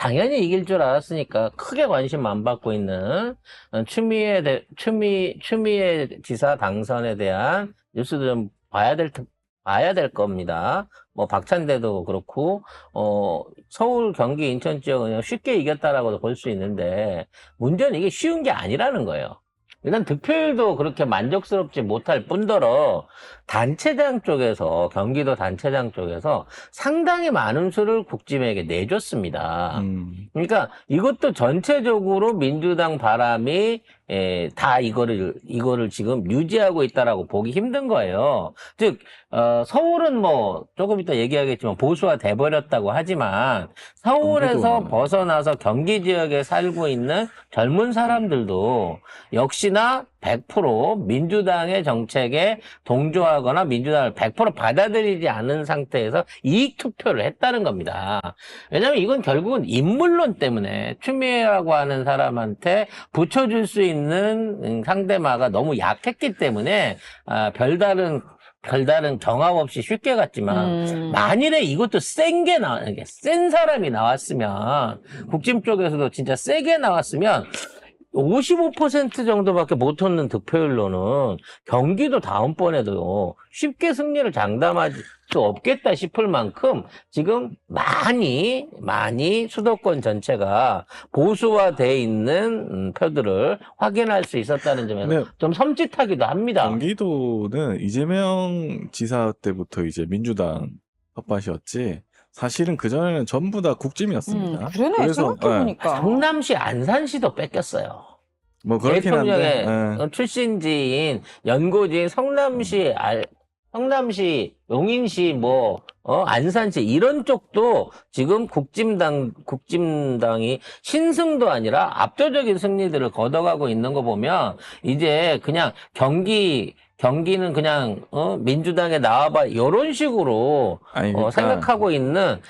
당연히 이길 줄 알았으니까 크게 관심 안 받고 있는 추미애 지사 당선에 대한 뉴스도 좀 봐야 될 겁니다. 뭐 박찬대도 그렇고 서울, 경기, 인천 지역은 쉽게 이겼다라고도 볼 수 있는데 문제는 이게 쉬운 게 아니라는 거예요. 일단 득표율도 그렇게 만족스럽지 못할 뿐더러 단체장 쪽에서, 경기도 단체장 쪽에서 상당히 많은 수를 국짐에게 내줬습니다. 그러니까 이것도 전체적으로 민주당 바람이 다 이거를 지금 유지하고 있다라고 보기 힘든 거예요. 즉, 서울은 뭐 조금 이따 얘기하겠지만 보수화 돼버렸다고 하지만 서울에서 벗어나서 경기 지역에 살고 있는 젊은 사람들도 역시나 100% 민주당의 정책에 동조하거나 민주당을 100% 받아들이지 않은 상태에서 이익 투표를 했다는 겁니다. 왜냐하면 이건 결국은 인물론 때문에 추미애라고 하는 사람한테 붙여줄 수 있는 상대마가 너무 약했기 때문에 별다른 경합 없이 쉽게 갔지만 만일에 이것도 센 사람이 나왔으면 국짐 쪽에서도 진짜 세게 나왔으면 55% 정도밖에 못 얻는 득표율로는 경기도 다음번에도 쉽게 승리를 장담할 수 없겠다 싶을 만큼 지금 많이 수도권 전체가 보수화돼 있는 표들을 확인할 수 있었다는 점에서 좀 섬찟하기도 합니다. 경기도는 이재명 지사 때부터 이제 민주당 텃밭이었지. 사실은 그전에는 전부 다 국짐이었습니다. 그러네, 그래서 생각해보니까. 성남시, 안산시도 뺏겼어요. 뭐 그렇긴 대통령의 한데 출신지인 연고지인 성남시, 용인시, 안산시 이런 쪽도 지금 국짐당이 신승도 아니라 압도적인 승리들을 거둬가고 있는 거 보면 이제 그냥 경기는 그냥 민주당에 나와봐 이런 식으로 그러니까 생각하고 있는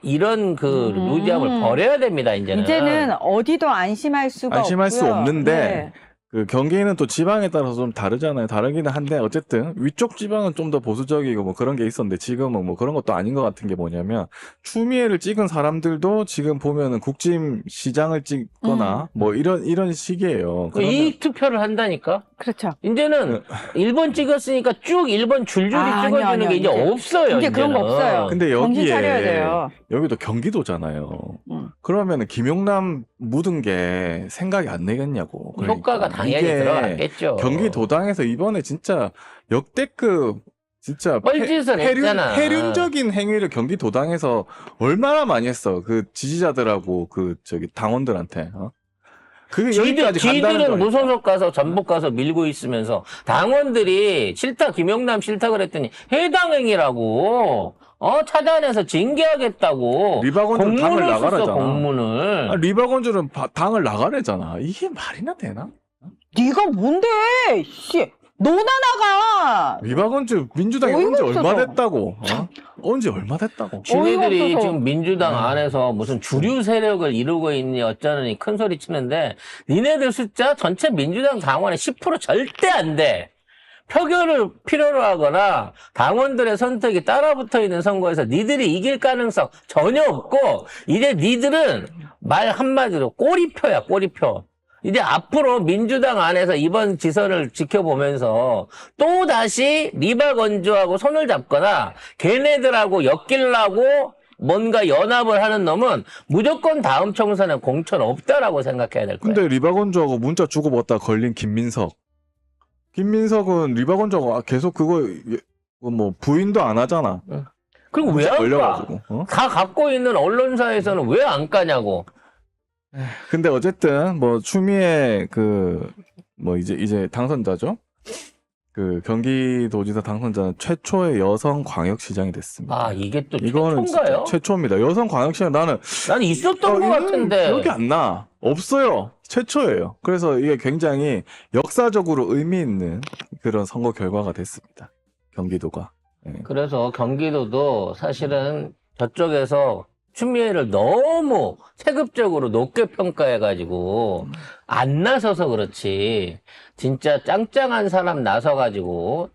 이런 그 루지함을 버려야 됩니다. 이제는 어디도 안심할 수가 안심할 수 없고요. 없는데 네. 그 경기는 또 지방에 따라서 좀 다르잖아요. 다르기는 한데 어쨌든 위쪽 지방은 좀 더 보수적이고 뭐 그런 게 있었는데 지금은 뭐 그런 것도 아닌 것 같은 게 뭐냐면 추미애를 찍은 사람들도 지금 보면은 국짐 시장을 찍거나 뭐 이런 식이에요. 이익 투표를 한다니까. 그렇죠. 이제는 1번 찍었으니까 쭉 1번 줄줄이 찍어주는 게 이제 없어요. 이제 그런 거 없어요. 근데 정신 차려야 여기에 돼요. 여기도 경기도잖아요. 그러면은 김용남 묻은 게 생각이 안 나겠냐고. 효과가 당연히 이게 들어갔겠죠. 경기도당에서 이번에 진짜 역대급 진짜 뻘짓을 했잖아. 폐륜적인 행위를 경기도당에서 얼마나 많이 했어. 그 지지자들하고 그 당원들한테. 그게 여기까지 간다는 지들은 거니까. 무소속 가서 전북 가서 밀고 있으면서 당원들이 싫다 김용남 싫다 그랬더니 해당행위라고 차단해서 징계하겠다고 리바건줄 당을 공문을 썼어. 나가라잖아. 공문을. 리바건줄은 당을 나가래잖아. 이게 말이나 되나? 네가 뭔데? 씨, 너나 나가. 리바건줄 민주당이 어이가 언제 없어서. 얼마 됐다고? 언제 얼마 됐다고? 지네들이 어이가 없어서. 지금 민주당 안에서 무슨 주류 세력을 이루고 있니 어쩌느니 큰 소리 치는데 니네들 숫자 전체 민주당 당원의 10% 절대 안 돼. 표결을 필요로 하거나 당원들의 선택이 따라붙어 있는 선거에서 니들이 이길 가능성 전혀 없고 이제 니들은 말 한마디로 꼬리표야, 꼬리표. 이제 앞으로 민주당 안에서 이번 지선을 지켜보면서 또 다시 리바건조하고 손을 잡거나 걔네들하고 엮이려고 뭔가 연합을 하는 놈은 무조건 다음 총선에 공천 없다라고 생각해야 될 거예요. 근데 리바건조하고 문자 주고받다 걸린 김민석은 리바건조하고 계속 그거 뭐 부인도 안 하잖아. 그리고 왜 안 까? 걸려가지고. 다 갖고 있는 언론사에서는 왜 안 까냐고. 근데 어쨌든 뭐 추미애 뭐 이제 당선자죠. 그 경기도지사 당선자는 최초의 여성 광역시장이 됐습니다. 아, 이게 또 이거는 최초인가요? 진짜 최초입니다. 여성 광역시장 나는 있었던 것 같은데. 기억이 안 나. 없어요. 최초예요. 그래서 이게 굉장히 역사적으로 의미 있는 그런 선거 결과가 됐습니다. 경기도가. 그래서 경기도도 사실은 저쪽에서 추미애를 너무 체급적으로 높게 평가해가지고 안 나서서 그렇지 진짜 짱짱한 사람 나서가지고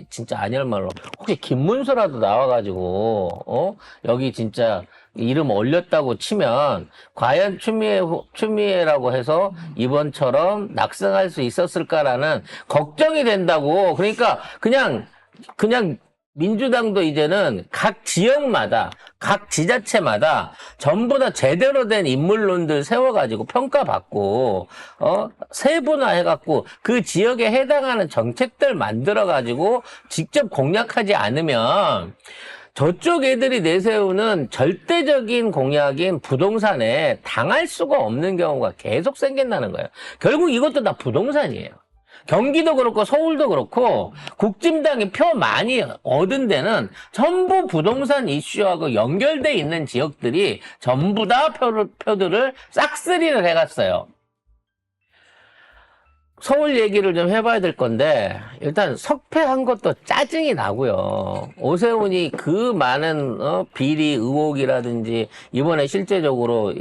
진짜 아니란 말로 혹시 김문수라도 나와가지고 여기 진짜 이름 올렸다고 치면 과연 추미애라고 해서 이번처럼 낙승할 수 있었을까라는 걱정이 된다고. 그러니까 그냥 민주당도 이제는 각 지역마다, 각 지자체마다 전부 다 제대로 된 인물론들 세워가지고 평가받고, 세분화해갖고 그 지역에 해당하는 정책들 만들어가지고 직접 공략하지 않으면 저쪽 애들이 내세우는 절대적인 공약인 부동산에 당할 수가 없는 경우가 계속 생긴다는 거예요. 결국 이것도 다 부동산이에요. 경기도 그렇고 서울도 그렇고 국진당이 표 많이 얻은 데는 전부 부동산 이슈하고 연결돼 있는 지역들이 전부 다 표들을 싹쓸이를 해갔어요. 서울 얘기를 좀 해봐야 될 건데 일단 석패한 것도 짜증이 나고요. 오세훈이 그 많은 비리 의혹이라든지 이번에 실제적으로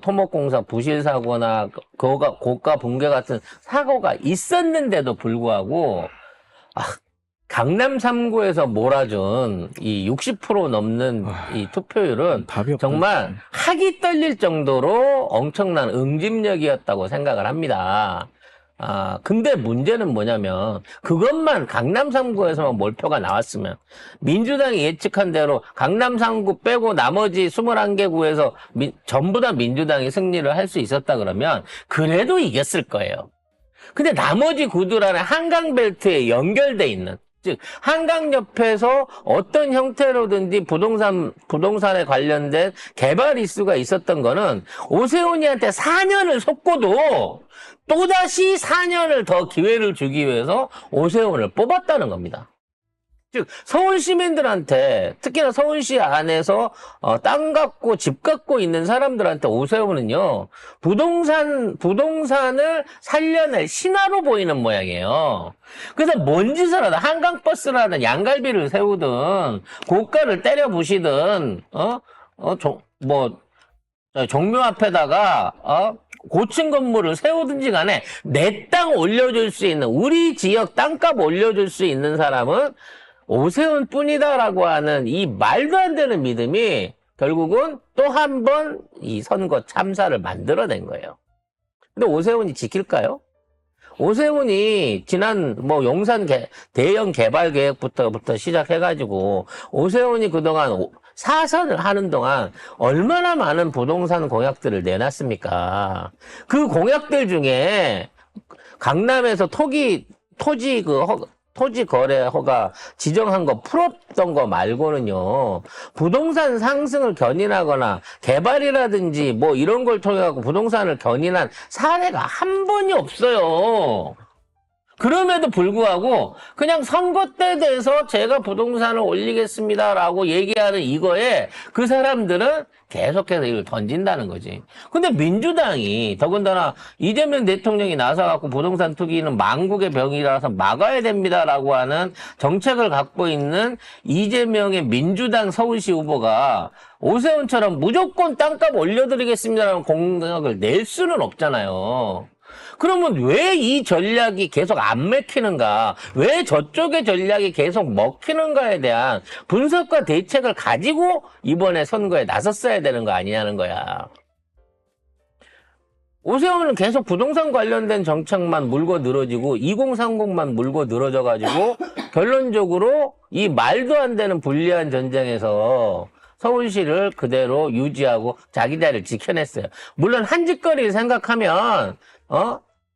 토목공사 부실 사고나 고가 붕괴 같은 사고가 있었는데도 불구하고 강남 3구에서 몰아준 이 60% 넘는 이 투표율은 답이 없다. 정말 학이 떨릴 정도로 엄청난 응집력이었다고 생각을 합니다. 근데 문제는 뭐냐면 그것만 강남 3구에서만 몰표가 나왔으면 민주당이 예측한 대로 강남 3구 빼고 나머지 21개 구에서 전부 다 민주당이 승리를 할 수 있었다 그러면 그래도 이겼을 거예요. 근데 나머지 구들 안에 한강벨트에 연결돼 있는, 즉 한강 옆에서 어떤 형태로든지 부동산에 관련된 개발 이슈가 있었던 거는 오세훈이한테 4년을 속고도 또다시 4년을 더 기회를 주기 위해서 오세훈을 뽑았다는 겁니다. 즉 서울 시민들한테, 특히나 서울시 안에서 땅 갖고 집 갖고 있는 사람들한테 오세훈은요 부동산을 살려낼 신화로 보이는 모양이에요. 그래서 뭔 짓을 하든 한강버스라든 양갈비를 세우든 고가를 때려 부시든 종묘 앞에다가 고층 건물을 세우든지 간에 내 땅 올려줄 수 있는, 우리 지역 땅값 올려줄 수 있는 사람은 오세훈 뿐이다라고 하는 이 말도 안 되는 믿음이 결국은 또 한 번 이 선거 참사를 만들어낸 거예요. 근데 오세훈이 지킬까요? 오세훈이 지난 용산 대형 개발 계획부터 시작해가지고 오세훈이 그동안 사선을 하는 동안 얼마나 많은 부동산 공약들을 내놨습니까? 그 공약들 중에 강남에서 토지 거래 허가 지정한 거 풀었던 거 말고는요, 부동산 상승을 견인하거나 개발이라든지 이런 걸 통해 갖고 부동산을 견인한 사례가 한 번이 없어요. 그럼에도 불구하고 그냥 선거 때 돼서 제가 부동산을 올리겠습니다라고 얘기하는 이거에 그 사람들은 계속해서 이걸 던진다는 거지. 근데 민주당이 더군다나 이재명 대통령이 나서갖고 부동산 투기는 망국의 병이라서 막아야 됩니다라고 하는 정책을 갖고 있는 이재명의 민주당 서울시 후보가 오세훈처럼 무조건 땅값 올려드리겠습니다라는 공약을 낼 수는 없잖아요. 그러면 왜 이 전략이 계속 안 먹히는가? 왜 저쪽의 전략이 계속 먹히는가에 대한 분석과 대책을 가지고 이번에 선거에 나섰어야 되는 거 아니냐는 거야. 오세훈은 계속 부동산 관련된 정책만 물고 늘어지고 2030만 물고 늘어져가지고 결론적으로 이 말도 안 되는 불리한 전쟁에서 서울시를 그대로 유지하고 자기 자리를 지켜냈어요. 물론 한 짓거리를 생각하면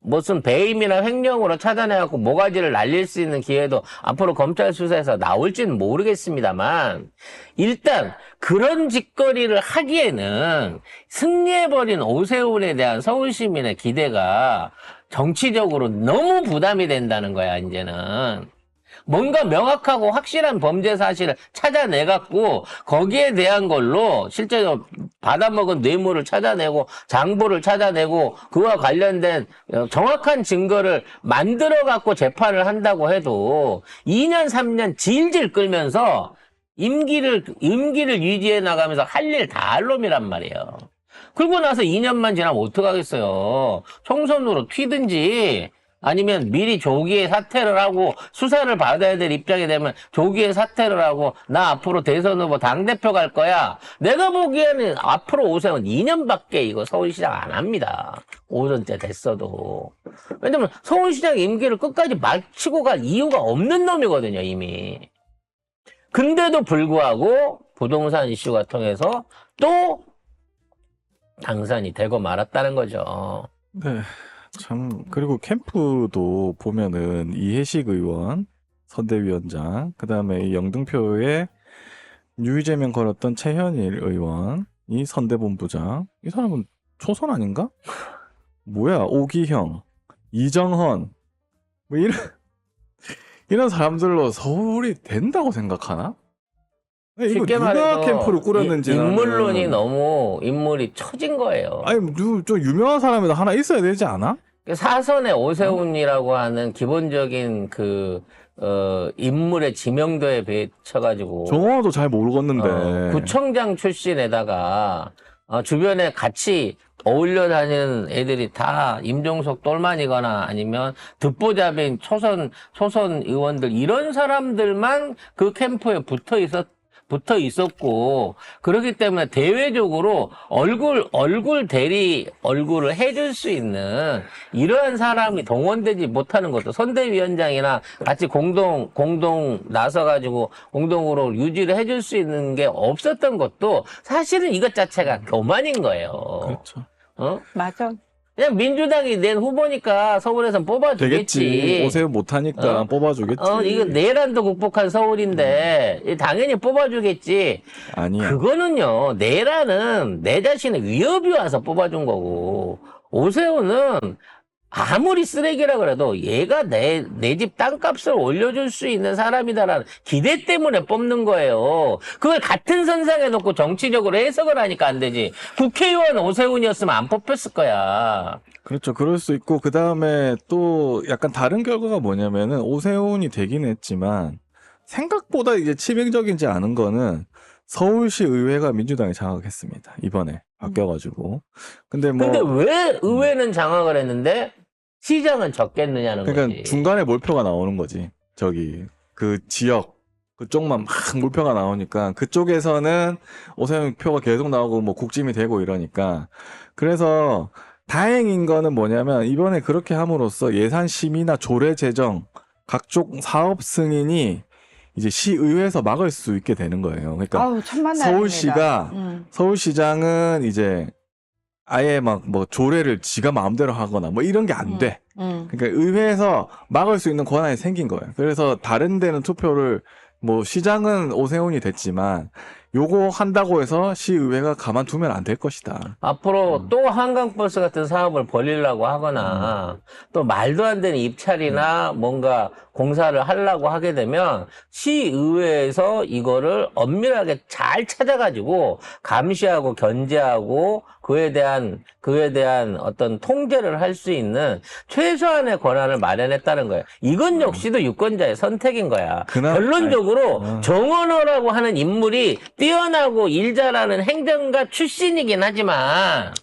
무슨 배임이나 횡령으로 찾아내갖고 모가지를 날릴 수 있는 기회도 앞으로 검찰 수사에서 나올지는 모르겠습니다만 일단 그런 짓거리를 하기에는 승리해버린 오세훈에 대한 서울 시민의 기대가 정치적으로 너무 부담이 된다는 거야. 이제는 뭔가 명확하고 확실한 범죄 사실을 찾아내갖고 거기에 대한 걸로 실제로 받아먹은 뇌물을 찾아내고 장부를 찾아내고 그와 관련된 정확한 증거를 만들어갖고 재판을 한다고 해도 2년 3년 질질 끌면서 임기를 유지해 나가면서 할 일 다 할 놈이란 말이에요. 그러고 나서 2년만 지나면 어떡하겠어요. 총선으로 튀든지 아니면 미리 조기에 사퇴를 하고 수사를 받아야 될 입장이 되면 조기에 사퇴를 하고 나 앞으로 대선 후보 당대표 갈 거야. 내가 보기에는 앞으로 오세훈 2년밖에 이거 서울시장 안 합니다. 5선째 됐어도. 왜냐면 서울시장 임기를 끝까지 마치고 갈 이유가 없는 놈이거든요, 이미. 근데도 불구하고 부동산 이슈가 통해서 또 당선이 되고 말았다는 거죠. 네. 참, 그리고 캠프도 보면은 이해식 의원, 선대위원장, 그 다음에 영등표에 유이재명 걸었던 최현일 의원, 이 선대본부장, 이 사람은 초선 아닌가? 뭐야, 오기형, 이정헌, 뭐 이런 사람들로 서울이 된다고 생각하나? 이거 쉽게 누가 말해서 캠프를 꾸렸는지 인물론이 나는- 너무 인물이 처진 거예요. 아니 좀 유명한 사람이도 하나 있어야 되지 않아? 사선의 오세훈이라고 하는 기본적인 인물의 지명도에 비춰가지고 정호도 잘 모르겠는데 구청장 출신에다가 주변에 같이 어울려 다니는 애들이 다 임종석 똘만이거나 아니면 듣보잡인 초선 의원들 이런 사람들만 그 캠프에 붙어 있었고 그렇기 때문에 대외적으로 얼굴을 해줄 수 있는 이러한 사람이 동원되지 못하는 것도 선대위원장이나 같이 공동 나서가지고 공동으로 유지를 해줄 수 있는 게 없었던 것도 사실은 이것 자체가 교만인 거예요. 그렇죠. 맞아. 그냥 민주당이 낸 후보니까 서울에선 뽑아주겠지. 되겠지. 오세훈 못하니까 어? 뽑아주겠지. 이거 내란도 극복한 서울인데 당연히 뽑아주겠지. 아니야. 그거는요. 내란은 내 자신의 위협이 와서 뽑아준 거고 오세훈은 아무리 쓰레기라 그래도 얘가 내 집 땅값을 올려줄 수 있는 사람이다라는 기대 때문에 뽑는 거예요. 그걸 같은 선상에 놓고 정치적으로 해석을 하니까 안 되지. 국회의원 오세훈이었으면 안 뽑혔을 거야. 그렇죠. 그럴 수 있고 그 다음에 또 약간 다른 결과가 뭐냐면은 오세훈이 되긴 했지만 생각보다 이제 치명적이지 않은 거는 서울시 의회가 민주당이 장악했습니다. 이번에 바뀌어가지고. 근데 왜 의회는 장악을 했는데 시장은 적겠느냐는 그러니까 거지. 중간에 몰표가 나오는 거지. 저기 그 지역 그쪽만 막 몰표가 나오니까 그쪽에서는 오세훈 표가 계속 나오고 뭐 국짐이 되고 이러니까 그래서 다행인 거는 뭐냐면 이번에 그렇게 함으로써 예산 심의나 조례 제정 각종 사업 승인이 이제 시의회에서 막을 수 있게 되는 거예요. 그러니까 아우, 천만다행이다. 서울시장은 이제 아예 막 뭐 조례를 지가 마음대로 하거나 뭐 이런 게 안 돼. 그러니까 의회에서 막을 수 있는 권한이 생긴 거예요. 그래서 다른 데는 투표를 뭐 시장은 오세훈이 됐지만 요거 한다고 해서 시의회가 가만두면 안 될 것이다. 앞으로 또 한강버스 같은 사업을 벌리려고 하거나 또 말도 안 되는 입찰이나 뭔가 공사를 하려고 하게 되면 시의회에서 이거를 엄밀하게 잘 찾아가지고 감시하고 견제하고 그에 대한 어떤 통제를 할 수 있는 최소한의 권한을 마련했다는 거예요. 이건 역시도 유권자의 선택인 거야. 결론적으로 정원호라고 하는 인물이 뛰어나고 일 잘하는 행정가 출신이긴 하지만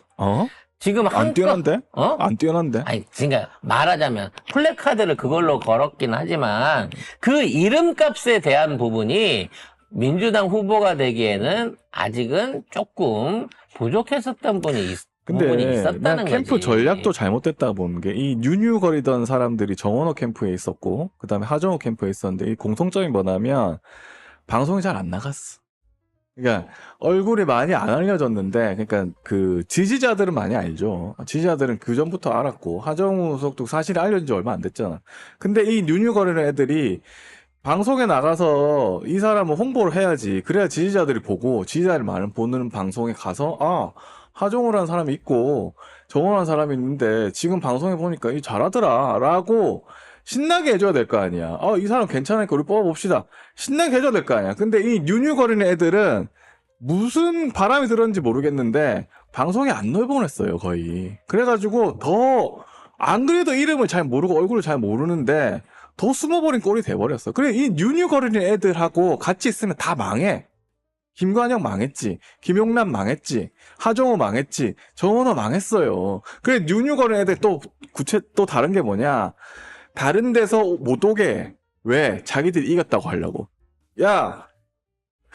지금 안 뛰어난데? 안 뛰어난데? 아니, 그러니까 말하자면 플래카드를 그걸로 걸었긴 하지만 그 이름값에 대한 부분이 민주당 후보가 되기에는 아직은 조금 부족했었던 부분이 근데 있었다는 난 거지. 캠프 전략도 잘못됐다 보는 게 이 뉴뉴거리던 사람들이 정원호 캠프에 있었고 그다음에 하정우 캠프에 있었는데 이 공통점이 뭐냐면 방송이 잘 안 나갔어. 그러니까 얼굴이 많이 안 알려졌는데 그러니까 그 지지자들은 많이 알죠. 지지자들은 그 전부터 알았고 하정우 속도 사실 알려진 지 얼마 안 됐잖아. 근데 이 뉴뉴거리는 애들이 방송에 나가서 이 사람은 홍보를 해야지. 그래야 지지자들이 보고 지지자를 많이 보는 방송에 가서 하정우라는 사람이 있고 정원호라는 사람이 있는데 지금 방송에 보니까 이 잘하더라 라고 신나게 해줘야 될 거 아니야. 이 사람 괜찮으니까 우리 뽑아봅시다. 신나게 해줘야 될 거 아니야. 근데 이 뉴뉴거리는 애들은 무슨 바람이 들었는지 모르겠는데 방송에 안 넣어보냈어요 거의. 그래가지고 더 안 그래도 이름을 잘 모르고 얼굴을 잘 모르는데 더 숨어버린 꼴이 돼버렸어. 그래 이 뉴뉴거리는 애들하고 같이 있으면 다 망해. 김관영 망했지. 김용남 망했지. 하정우 망했지. 정원호 망했어요. 그래 뉴뉴거는 애들 또 다른 게 뭐냐. 다른 데서 못 오게. 왜? 자기들이 이겼다고 하려고. 야,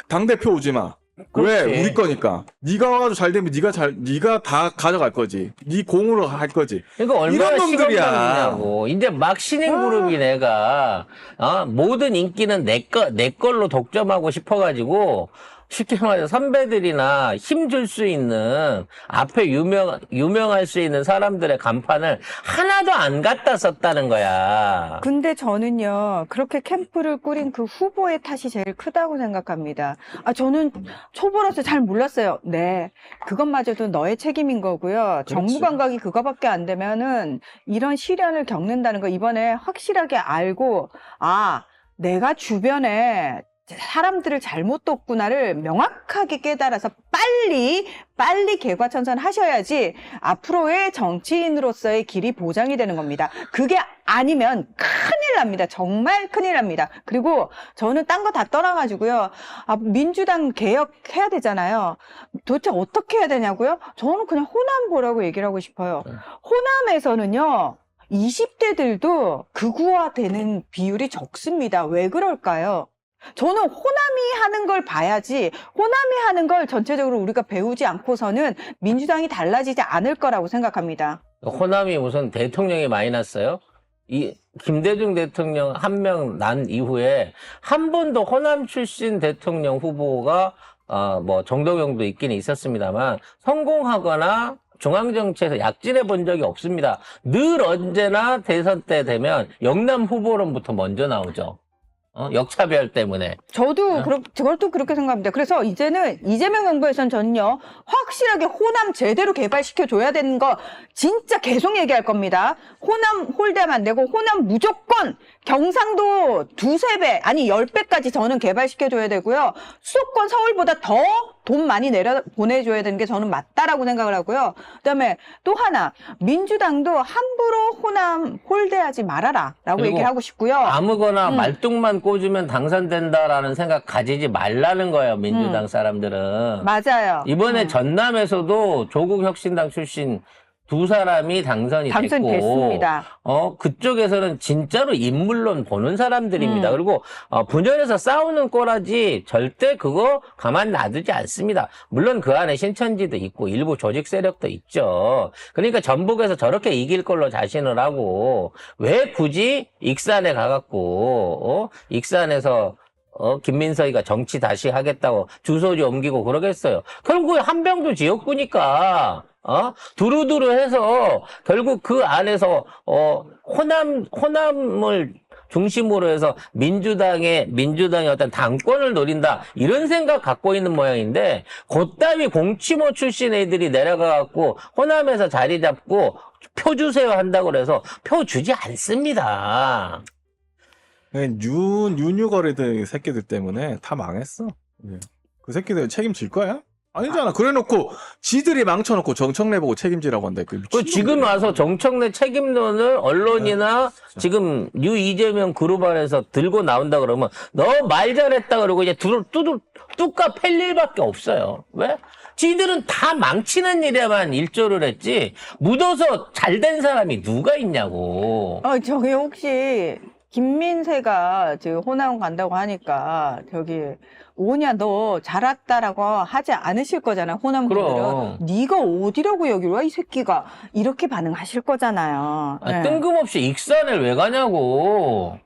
당대표 오지 마. 왜? 그렇지. 우리 거니까. 네가 와가지고 잘 되면 네가 다 가져갈 거지. 네 공으로 할 거지. 그러니까 얼마나 이런 놈들이야. 시급이냐고. 이제 막 신행 그룹이 내가 모든 인기는 내 걸로 독점하고 싶어가지고 쉽게 말해서 선배들이나 힘줄 수 있는 앞에 유명할 수 있는 사람들의 간판을 하나도 안 갖다 썼다는 거야. 근데 저는요, 그렇게 캠프를 꾸린 그 후보의 탓이 제일 크다고 생각합니다. 저는 초보라서 잘 몰랐어요. 네. 그것마저도 너의 책임인 거고요. 정무 감각이 그거밖에 안 되면은 이런 시련을 겪는다는 거 이번에 확실하게 알고, 내가 주변에 사람들을 잘못 뒀구나를 명확하게 깨달아서 빨리 개과천선하셔야지 앞으로의 정치인으로서의 길이 보장이 되는 겁니다. 그게 아니면 큰일 납니다. 정말 큰일 납니다. 그리고 저는 딴 거 다 떠나가지고요. 민주당 개혁해야 되잖아요. 도대체 어떻게 해야 되냐고요? 저는 그냥 호남 보라고 얘기를 하고 싶어요. 호남에서는요. 20대들도 극우화되는 비율이 적습니다. 왜 그럴까요? 저는 호남이 하는 걸 봐야지 호남이 하는 걸 전체적으로 우리가 배우지 않고서는 민주당이 달라지지 않을 거라고 생각합니다. 호남이 무슨 대통령이 많이 났어요? 이 김대중 대통령 한 명 난 이후에 한 번도 호남 출신 대통령 후보가 뭐 정동영도 있긴 있었습니다만 성공하거나 중앙정치에서 약진해 본 적이 없습니다. 늘 언제나 대선 때 되면 영남 후보론부터 먼저 나오죠. 역차별 때문에. 저도 저도 그렇게 생각합니다. 그래서 이제는 이재명 정부에서는 저는요 확실하게 호남 제대로 개발시켜 줘야 되는 거 진짜 계속 얘기할 겁니다. 호남 홀대하면 안 되고 호남 무조건 경상도 2~3배 아니 10배까지 저는 개발시켜 줘야 되고요. 수도권 서울보다 더 돈 많이 내려 보내줘야 되는 게 저는 맞다라고 생각을 하고요. 그다음에 또 하나 민주당도 함부로 호남 홀대하지 말아라라고 얘기를 하고 싶고요. 아무거나 말뚝만 꽂으면 당선된다라는 생각 가지지 말라는 거예요. 민주당 사람들은. 맞아요. 이번에 전남에서도 조국혁신당 출신 2사람이 당선이 됐고 당선됐습니다. 그쪽에서는 진짜로 인물론 보는 사람들입니다. 그리고 분열해서 싸우는 꼬라지 절대 그거 가만 놔두지 않습니다. 물론 그 안에 신천지도 있고 일부 조직 세력도 있죠. 그러니까 전북에서 저렇게 이길 걸로 자신을 하고 왜 굳이 익산에 가갖고 익산에서 김민석이가 정치 다시 하겠다고 주소지 옮기고 그러겠어요. 결국에 한병도 지역구니까 두루두루해서 결국 그 안에서 호남을 중심으로 해서 민주당의 어떤 당권을 노린다 이런 생각 갖고 있는 모양인데 그따위 공치모 출신 애들이 내려가갖고 호남에서 자리 잡고 표 주세요 한다고 그래서 표 주지 않습니다. 뉴뉴거리들 새끼들 때문에 다 망했어. 그 새끼들 책임질 거야? 아니잖아. 그래놓고 지들이 망쳐놓고 정청래 보고 책임지라고 한다. 지금 와서 정청래 책임론을 언론이나 지금 뉴 이재명 그룹 안에서 들고 나온다 그러면 너 말 잘했다 그러고 이제 뚝까 팰 일밖에 없어요. 왜? 지들은 다 망치는 일에만 일조를 했지 묻어서 잘된 사람이 누가 있냐고. 저기 혹시 김민세가 지금 호남 간다고 하니까 오냐 너 잘 왔다라고 하지 않으실 거잖아요. 호남 분들은. 그럼. 네가 어디라고 여기로 와 이 새끼가 이렇게 반응하실 거잖아요. 네. 뜬금없이 익산을 왜 가냐고.